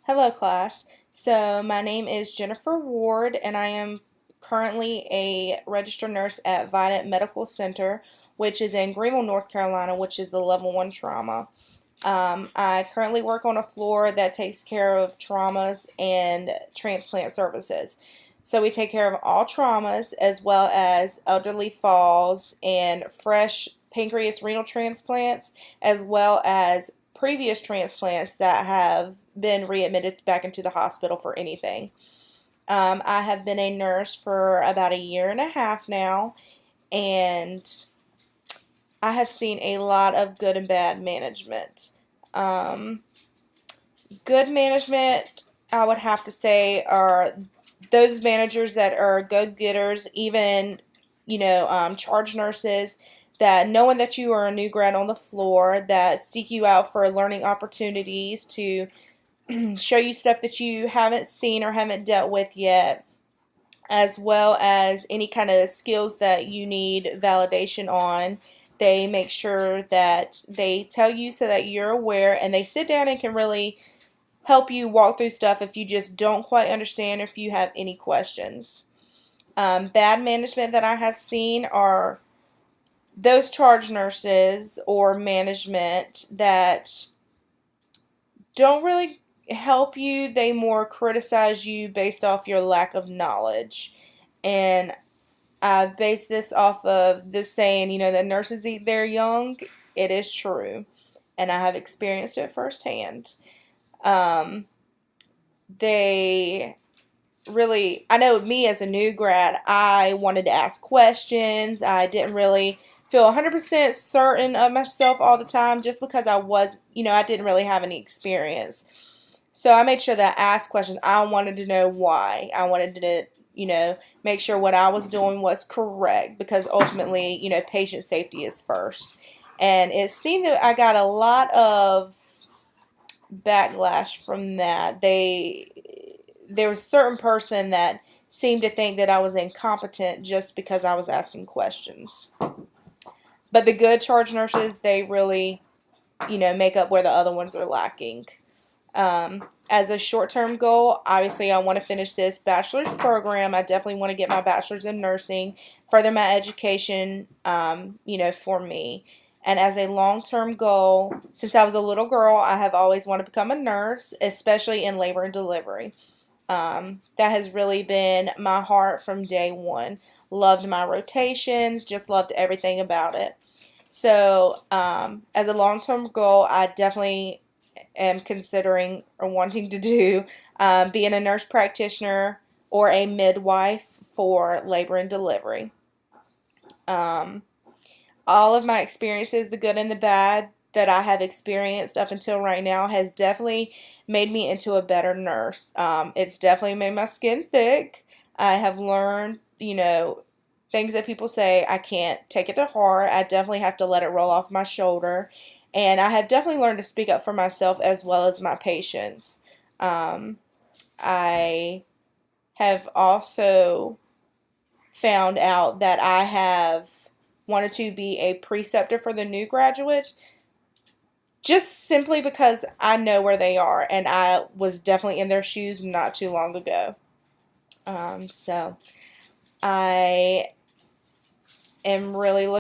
Hello, class. So, my name is Jennifer Ward, and I am currently a registered nurse at Vidant Medical Center, which is in Greenville, North Carolina, which is the level 1 trauma. I currently work on a floor that takes care of traumas and transplant services. So, we take care of all traumas as well as elderly falls and fresh pancreas renal transplants, as well as previous transplants that have been readmitted back into the hospital for anything. I have been a nurse for about a year and a half now, and I have seen a lot of good and bad management. Um, Good management, I would have to say, are those managers that are go-getters, even, charge nurses that knowing that you are a new grad on the floor, that seek you out for learning opportunities to show you stuff that you haven't seen or haven't dealt with yet, as well as any kind of skills that you need validation on. They make sure that they tell you so that you're aware, and they sit down and can really help you walk through stuff if you just don't quite understand or if you have any questions. Bad management that I have seen are those charge nurses or management that don't really help you. They more criticize you based off your lack of knowledge. And I base this off of this saying, that nurses eat their young. It is true. And I have experienced it firsthand. Um, they really, I know me as a new grad, I wanted to ask questions. I didn't really feel 100% certain of myself all the time just because I didn't really have any experience. So I made sure that I asked questions. I wanted to know why. I wanted to, make sure what I was doing was correct because ultimately, patient safety is first. And it seemed that I got a lot of backlash from that. There was a certain person that seemed to think that I was incompetent just because I was asking questions. But the good charge nurses, they really, make up where the other ones are lacking. As a short-term goal, obviously I want to finish this bachelor's program. I definitely want to get my bachelor's in nursing, further my education, for me. And as a long-term goal, since I was a little girl, I have always wanted to become a nurse, especially in labor and delivery. That has really been my heart from day one. Loved my rotations, just loved everything about it. So, as a long-term goal, I definitely am considering or wanting to do being a nurse practitioner or a midwife for labor and delivery. Um, all of my experiences, the good and the bad that I have experienced up until right now, has definitely made me into a better nurse. It's definitely made my skin thick. I have learned, things that people say, I can't take it to heart. I definitely have to let it roll off my shoulder. And I have definitely learned to speak up for myself as well as my patients. Um, I have also found out that I have wanted to be a preceptor for the new graduates just simply because I know where they are and I was definitely in their shoes not too long ago. So I am really looking